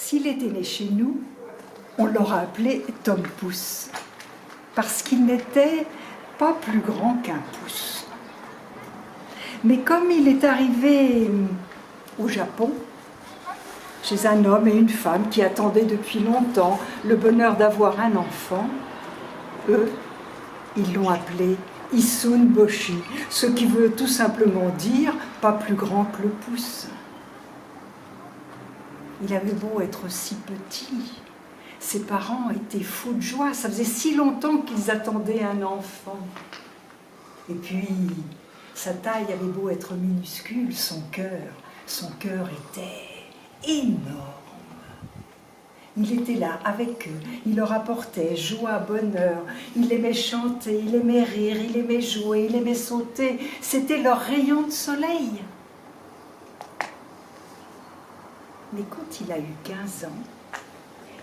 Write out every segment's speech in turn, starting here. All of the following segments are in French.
S'il était né chez nous, on l'aurait appelé Tom Pouce, parce qu'il n'était pas plus grand qu'un pouce. Mais comme il est arrivé au Japon, chez un homme et une femme qui attendaient depuis longtemps le bonheur d'avoir un enfant, eux, ils l'ont appelé Issun Boshi, ce qui veut tout simplement dire « pas plus grand que le pouce ». Il avait beau être si petit, ses parents étaient fous de joie, ça faisait si longtemps qu'ils attendaient un enfant. Et puis, sa taille avait beau être minuscule, son cœur était énorme. Il était là avec eux, il leur apportait joie, bonheur, il aimait chanter, il aimait rire, il aimait jouer, il aimait sauter, c'était leur rayon de soleil. Mais quand il a eu 15 ans,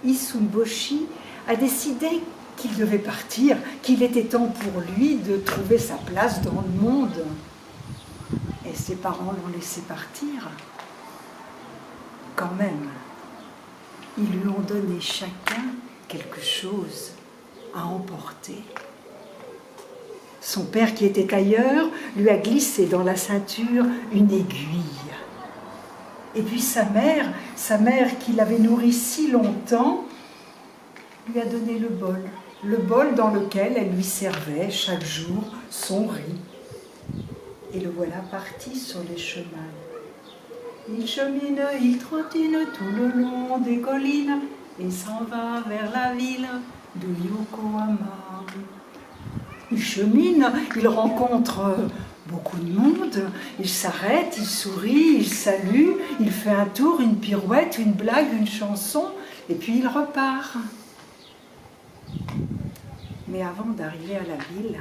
Issun Boshi a décidé qu'il devait partir, qu'il était temps pour lui de trouver sa place dans le monde. Et ses parents l'ont laissé partir. Quand même, ils lui ont donné chacun quelque chose à emporter. Son père, qui était ailleurs, lui a glissé dans la ceinture une aiguille. Et puis sa mère qui l'avait nourri si longtemps, lui a donné le bol dans lequel elle lui servait chaque jour son riz. Et le voilà parti sur les chemins. Il chemine, il trottine tout le long des collines et s'en va vers la ville de Yokohama. Il chemine, il rencontre beaucoup de monde, il s'arrête, il sourit, il salue, il fait un tour, une pirouette, une blague, une chanson, et puis il repart. Mais avant d'arriver à la ville,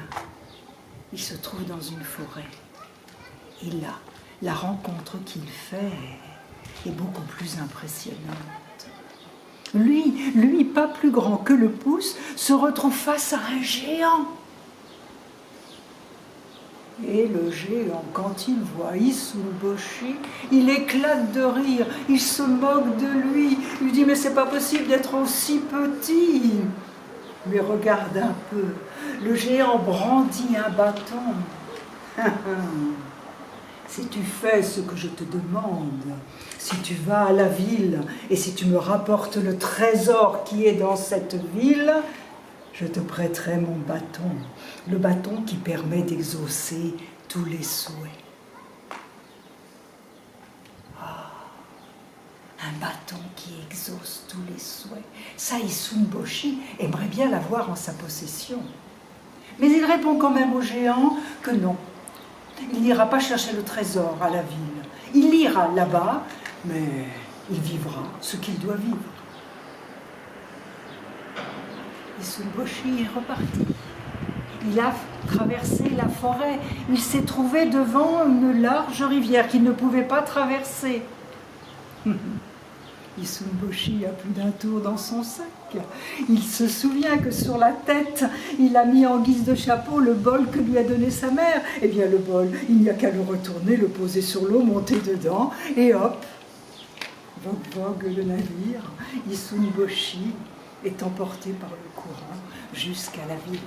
il se trouve dans une forêt. Et là, la rencontre qu'il fait est beaucoup plus impressionnante. Lui, pas plus grand que le pouce, se retrouve face à un géant. Et le géant, quand il voit Issun Boshi, il éclate de rire, il se moque de lui, il lui dit « Mais c'est pas possible d'être aussi petit !» Mais regarde un peu, le géant brandit un bâton. Si tu fais ce que je te demande, si tu vas à la ville et si tu me rapportes le trésor qui est dans cette ville, je te prêterai mon bâton, le bâton qui permet d'exaucer tous les souhaits. Un bâton qui exauce tous les souhaits. Ça, Issun Boshi aimerait bien l'avoir en sa possession. Mais il répond quand même au géant que non. Il n'ira pas chercher le trésor à la ville. Il ira là-bas, mais il vivra ce qu'il doit vivre. Issun Boshi est reparti. Il a traversé la forêt. Il s'est trouvé devant une large rivière qu'il ne pouvait pas traverser. Issun Boshi a plus d'un tour dans son sac. Il se souvient que sur la tête, il a mis en guise de chapeau le bol que lui a donné sa mère. Eh bien le bol, il n'y a qu'à le retourner, le poser sur l'eau, monter dedans, et hop, vogue vogue le navire. Issun Boshi est emporté par le courant jusqu'à la ville.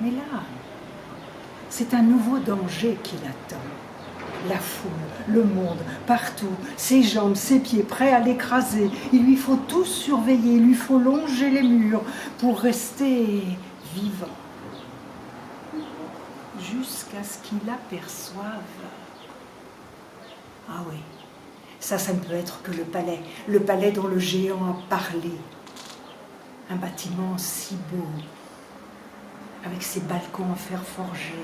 Mais là, c'est un nouveau danger qui l'attend. La foule, le monde, partout, ses jambes, ses pieds, prêts à l'écraser. Il lui faut tout surveiller, il lui faut longer les murs pour rester vivant. Jusqu'à ce qu'il aperçoive... Ah oui, ça ne peut être que le palais dont le géant a parlé. Un bâtiment si beau, avec ses balcons en fer forgé,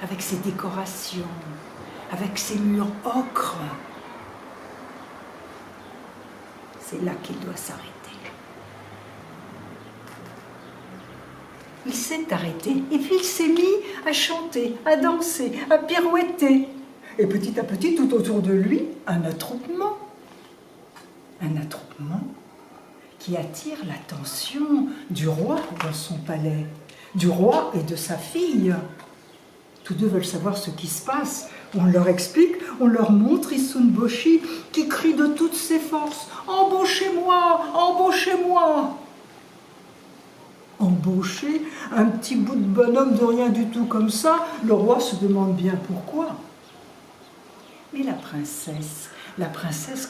avec ses décorations, avec ses murs ocre. C'est là qu'il doit s'arrêter. Il s'est arrêté et puis il s'est mis à chanter, à danser, à pirouetter. Et petit à petit, tout autour de lui, un attroupement. Un attroupement qui attire l'attention du roi dans son palais, du roi et de sa fille. Tous deux veulent savoir ce qui se passe. On leur explique, on leur montre Issun Boshi qui crie de toutes ses forces « Embauchez-moi, embauchez-moi » Embaucher un petit bout de bonhomme de rien du tout comme ça, le roi se demande bien pourquoi. Mais la princesse,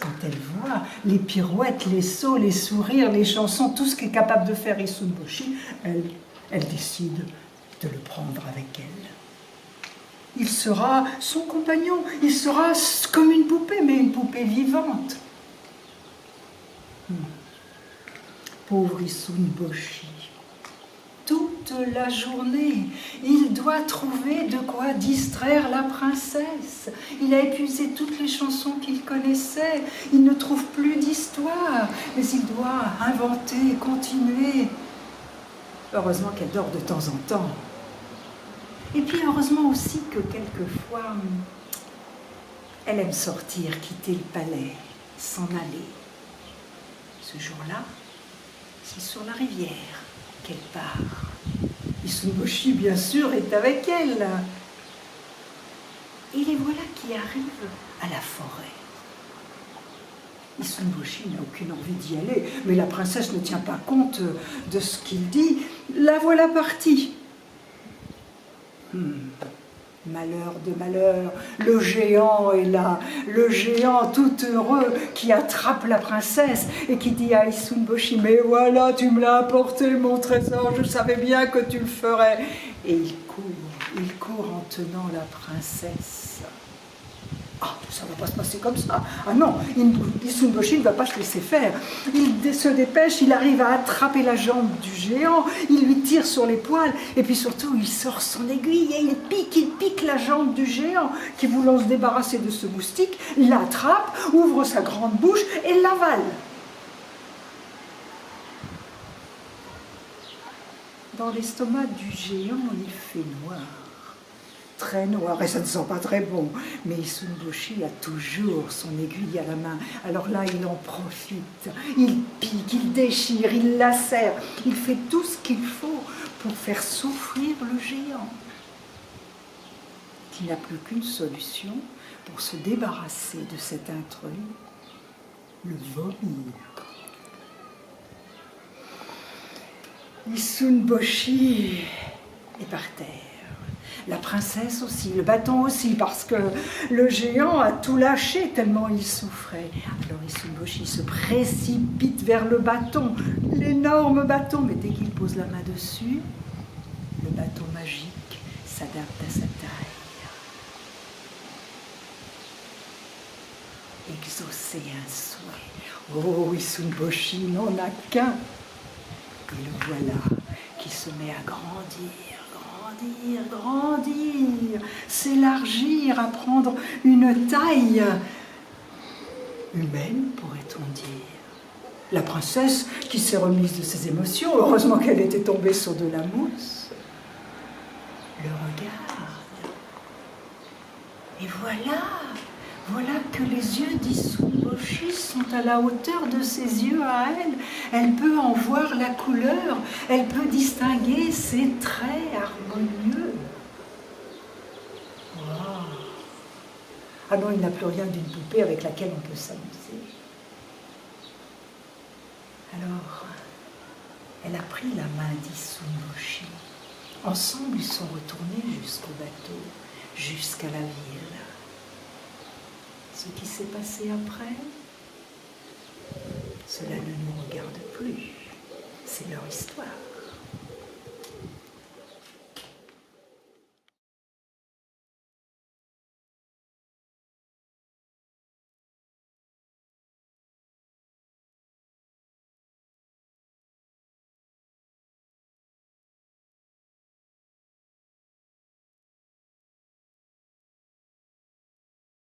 quand elle voit les pirouettes, les sauts, les sourires, les chansons, tout ce qu'est capable de faire Issun Boshi, elle décide de le prendre avec elle. Il sera son compagnon, il sera comme une poupée, mais une poupée vivante. Pauvre Issun Boshi. Toute la journée, il doit trouver de quoi distraire la princesse. Il a épuisé toutes les chansons qu'il connaissait. Il ne trouve plus d'histoire, mais il doit inventer, continuer. Heureusement qu'elle dort de temps en temps. Et puis heureusement aussi que quelquefois, elle aime sortir, quitter le palais, s'en aller. Ce jour-là, c'est sur la rivière qu'elle part. Issun Boshi, bien sûr, est avec elle. Et les voilà qui arrivent à la forêt. Issun Boshi n'a aucune envie d'y aller, mais la princesse ne tient pas compte de ce qu'il dit. La voilà partie. Malheur de malheur, le géant est là, le géant tout heureux qui attrape la princesse et qui dit à Issun Boshi « Mais voilà, tu me l'as apporté mon trésor, je savais bien que tu le ferais !» Et il court en tenant la princesse. Ah, ça ne va pas se passer comme ça. Ah non, Issun Boshi ne va pas se laisser faire. Il se dépêche, il arrive à attraper la jambe du géant, il lui tire sur les poils, et puis surtout, il sort son aiguille et il pique la jambe du géant qui, voulant se débarrasser de ce moustique, l'attrape, ouvre sa grande bouche et l'avale. Dans l'estomac du géant, il fait noir. Très noir, et ça ne sent pas très bon. Mais Issun Boshi a toujours son aiguille à la main. Alors là, il en profite. Il pique, il déchire, il lacère. Il fait tout ce qu'il faut pour faire souffrir le géant. Il n'a plus qu'une solution pour se débarrasser de cet intrus, le vomir. Issun Boshi est par terre. La princesse aussi, le bâton aussi, parce que le géant a tout lâché tellement il souffrait. Alors Issun Boshi se précipite vers le bâton, l'énorme bâton, mais dès qu'il pose la main dessus, le bâton magique s'adapte à sa taille. Exaucer un souhait. Oh, Issun Boshi n'en a qu'un. Et le voilà qui se met à grandir, s'élargir, à prendre une taille humaine, pourrait-on dire. La princesse, qui s'est remise de ses émotions, heureusement qu'elle était tombée sur de la mousse, le regarde. Et voilà que les yeux d'Issun Boshi sont à la hauteur de ses yeux à elle. Elle peut en voir la couleur, elle peut distinguer ses traits harmonieux. Wow. Ah non, il n'a plus rien d'une poupée avec laquelle on peut s'amuser. Alors, elle a pris la main d'Issun Boshi. Ensemble, ils sont retournés jusqu'au bateau, jusqu'à la ville. Ce qui s'est passé après, cela ne nous regarde plus. C'est leur histoire.